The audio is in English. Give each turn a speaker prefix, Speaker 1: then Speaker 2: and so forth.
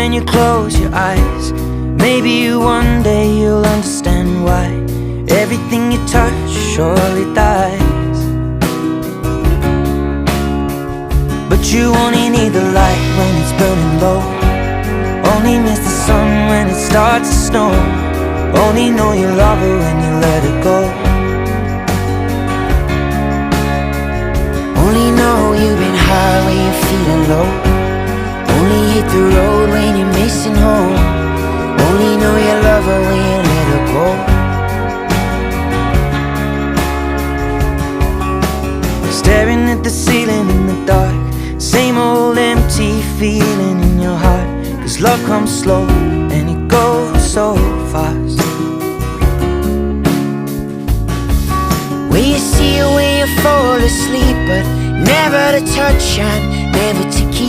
Speaker 1: when you close your eyes. Maybe one day you'll understand why everything you touch surely dies. But you only need the light when it's burning low, only miss the sun when it starts to snow, only know you love her when you let her go, only know you've been high when you're feeling low, only hit the road when you're missing home, only know you love her when you let her go. Staring at the ceiling in the dark, same old empty feeling in your heart. 'Cause love comes slow and it goes so fast. When you see her when you fall asleep, but never to touch and never to keep.